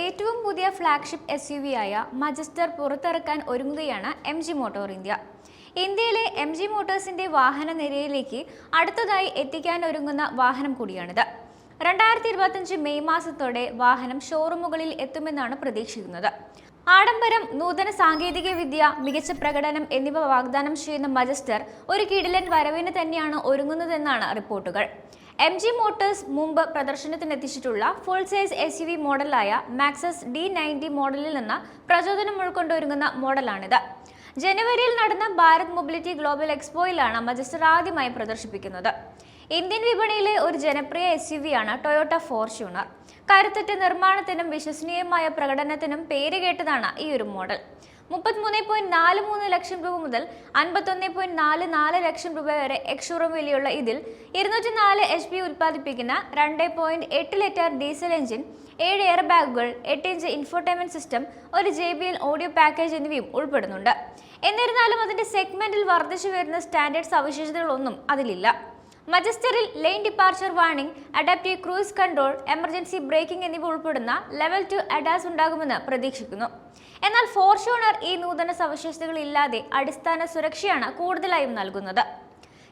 ഏറ്റവും പുതിയ flagship SUV ആയ മജസ്റ്റർ പുറത്തിറക്കാൻ ഒരുങ്ങുകയാണ് MG മോട്ടോർ ഇന്ത്യ. ഇന്ത്യയിലെ MG മോട്ടോഴ്സിന്റെ വാഹന നിരയിലേക്ക് അടുത്തതായി എത്തിക്കാൻ ഒരുങ്ങുന്ന വാഹനം കൂടിയാണിത്. 2025 മെയ് മാസത്തോടെ വാഹനം ഷോറൂമുകളിൽ എത്തുമെന്നാണ് പ്രതീക്ഷിക്കുന്നത്. ആഡംബരം, നൂതന സാങ്കേതിക വിദ്യ, മികച്ച പ്രകടനം എന്നിവ വാഗ്ദാനം ചെയ്യുന്ന മജസ്റ്റർ ഒരു കിടിലൻ വരവിന് തന്നെയാണ് ഒരുങ്ങുന്നതെന്നാണ് റിപ്പോർട്ടുകൾ. MG മോട്ടോഴ്സ് മുമ്പ് പ്രദർശനത്തിനെത്തിച്ചിട്ടുള്ള ഫുൾ സൈസ് SUV മോഡലായ മാക്സസ് D90 മോഡലിൽ നിന്ന് പ്രചോദനം ഉൾക്കൊണ്ടൊരുങ്ങുന്ന മോഡലാണിത്. ജനുവരിയിൽ നടന്ന ഭാരത് മൊബിലിറ്റി ഗ്ലോബൽ എക്സ്പോയിലാണ് മജസ്റ്റർ ആദ്യമായി പ്രദർശിപ്പിക്കുന്നത്. ഇന്ത്യൻ വിപണിയിലെ ഒരു ജനപ്രിയ SUV ആണ് ടൊയോട്ട ഫോർച്യൂണർ. കരുത്തുറ്റ നിർമ്മാണത്തിനും വിശ്വസനീയമായ പ്രകടനത്തിനും പേരുകേട്ടതാണ് ഈ ഒരു മോഡൽ. 33.43 ലക്ഷം രൂപ മുതൽ 51.44 ലക്ഷം രൂപ വരെ എക്സ്-ഷോറൂം വിലയുള്ള ഇതിൽ 204 HP ഉൽപ്പാദിപ്പിക്കുന്ന 2.8 ലിറ്റർ ഡീസൽ എഞ്ചിൻ, 7 എയർ ബാഗുകൾ, 8 ഇഞ്ച് ഇൻഫോർടൈൻമെന്റ് സിസ്റ്റം, ഒരു JBL ഓഡിയോ പാക്കേജ് എന്നിവയും ഉൾപ്പെടുന്നുണ്ട്. എന്നിരുന്നാലും അതിന്റെ സെഗ്മെന്റിൽ വർദ്ധിച്ചു വരുന്ന സ്റ്റാൻഡേർഡ് സവിശേഷതകളൊന്നും അതിലില്ല. മജസ്റ്ററിൽ lane departure warning, adaptive cruise control, emergency braking എന്നിവ ഉൾപ്പെടുന്ന ലെവൽ 2 ADAS ഉണ്ടാകുമെന്ന് പ്രതീക്ഷിക്കുന്നു. എന്നാൽ ഫോർച്യൂണർ ഈ നൂതന സവിശേഷതകൾ ഇല്ലാതെ അടിസ്ഥാന സുരക്ഷയാണ് കൂടുതലായും നൽകുന്നത്.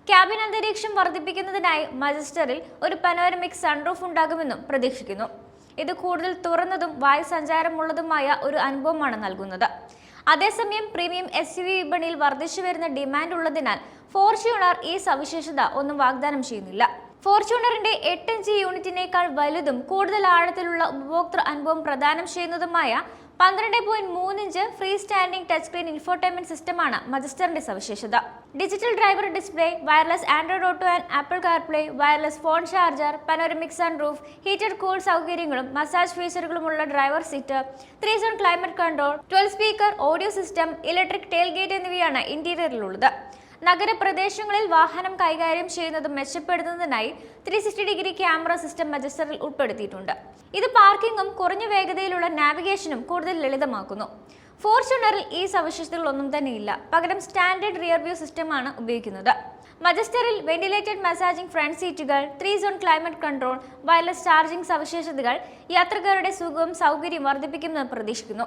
ക്യാബിൻ അന്തരീക്ഷം വർദ്ധിപ്പിക്കുന്നതിനായി മജസ്റ്ററിൽ ഒരു പനോരമിക് സൺറൂഫ് ഉണ്ടാകുമെന്നും പ്രതീക്ഷിക്കുന്നു. ഇത് കൂടുതൽ തുറന്നതും വായുസഞ്ചാരമുള്ളതുമായ ഒരു അനുഭവമാണ് നൽകുന്നത്. അതേസമയം പ്രീമിയം SUV വിപണിയിൽ വർദ്ധിച്ചു വരുന്ന ഡിമാൻഡ് ഉള്ളതിനാൽ ഫോർച്യൂണർ ഈ സവിശേഷത ഒന്നും വാഗ്ദാനം ചെയ്യുന്നില്ല. ഫോർച്യൂണറിന്റെ 8 ഇഞ്ച് യൂണിറ്റിനേക്കാൾ വലുതും കൂടുതൽ ആഴത്തിലുള്ള ഉപഭോക്തൃ അനുഭവം പ്രദാനം ചെയ്യുന്നതുമായ 12.3 inch free standing touch screen infotainment സിസ്റ്റമാണ് മജസ്റ്ററിന്റെ സവിശേഷത. Digital driver display, wireless Android Auto and Apple CarPlay, wireless phone charger, panoramic sunroof, heated cool സൗകര്യങ്ങളും മസാജ് ഫീച്ചറുകളുമുള്ള driver seat, 3 zone climate control, 12 speaker audio system, electric tailgate എന്നിവയാണ് ഇന്റീരിയറിലുള്ളത്. നഗരപ്രദേശങ്ങളിൽ വാഹനം കൈകാര്യം ചെയ്യുന്നത് മെച്ചപ്പെടുത്തുന്നതിനായി 360 ഡിഗ്രി ക്യാമറ സിസ്റ്റം മജസ്റ്ററിൽ ഉൾപ്പെടുത്തിയിട്ടുണ്ട്. ഇത് പാർക്കിംഗും കുറഞ്ഞ വേഗതയിലുള്ള നാവിഗേഷനും കൂടുതൽ ലളിതമാക്കുന്നു. ഫോർച്യൂണറിൽ ഈ സവിശേഷതകളൊന്നും തന്നെയില്ല. പകരം സ്റ്റാൻഡേർഡ് റിയർ വ്യൂ സിസ്റ്റമാണ് ഉപയോഗിക്കുന്നത്. മജസ്റ്ററിൽ വെന്റിലേറ്റഡ് മസാജിംഗ് ഫ്രണ്ട് സീറ്റുകൾ, 3 zone climate control, wireless charging സവിശേഷതകൾ യാത്രക്കാരുടെ സുഖവും സൗകര്യവും വർദ്ധിപ്പിക്കുമെന്ന് പ്രതീക്ഷിക്കുന്നു.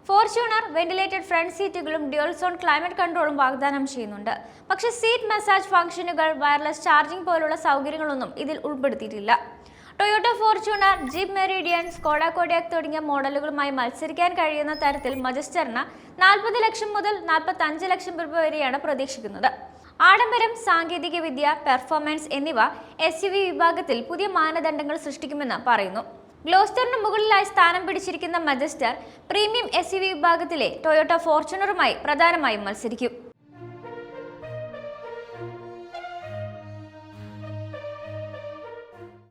ഫോർച്യൂണർ വെന്റിലേറ്റഡ് ഫ്രണ്ട് സീറ്റുകളും ഡ്യുവൽ സോൺ ക്ലൈമറ്റ് കൺട്രോളും വാഗ്ദാനം ചെയ്യുന്നുണ്ട്. പക്ഷേ സീറ്റ് മസാജ് ഫംഗ്ഷനുകൾ, വയർലെസ് ചാർജിംഗ് പോലുള്ള സൗകര്യങ്ങളൊന്നും ഇതിൽ ഉൾപ്പെടുത്തിയിട്ടില്ല. Toyota Fortuner, jeep Meridian, Skoda Kodiaq തുടങ്ങിയ മോഡലുകളുമായി മത്സരിക്കാൻ കഴിയുന്ന തരത്തിൽ മജസ്റ്ററിന് 40 ലക്ഷം മുതൽ 45 ലക്ഷം രൂപ വരെയാണ് പ്രതീക്ഷിക്കുന്നത്. ആഡംബരം, സാങ്കേതിക വിദ്യ, പെർഫോമൻസ് എന്നിവ SUV വിഭാഗത്തിൽ പുതിയ മാനദണ്ഡങ്ങൾ സൃഷ്ടിക്കുമെന്ന് പറയുന്നു. ഗ്ലോസ്റ്ററിന് മുകളിലായി സ്ഥാനം പിടിച്ചിരിക്കുന്ന മജസ്റ്റർ പ്രീമിയം SUV വിഭാഗത്തിലെ ടൊയോട്ട ഫോർച്യൂണറുമായി പ്രധാനമായും മത്സരിക്കും.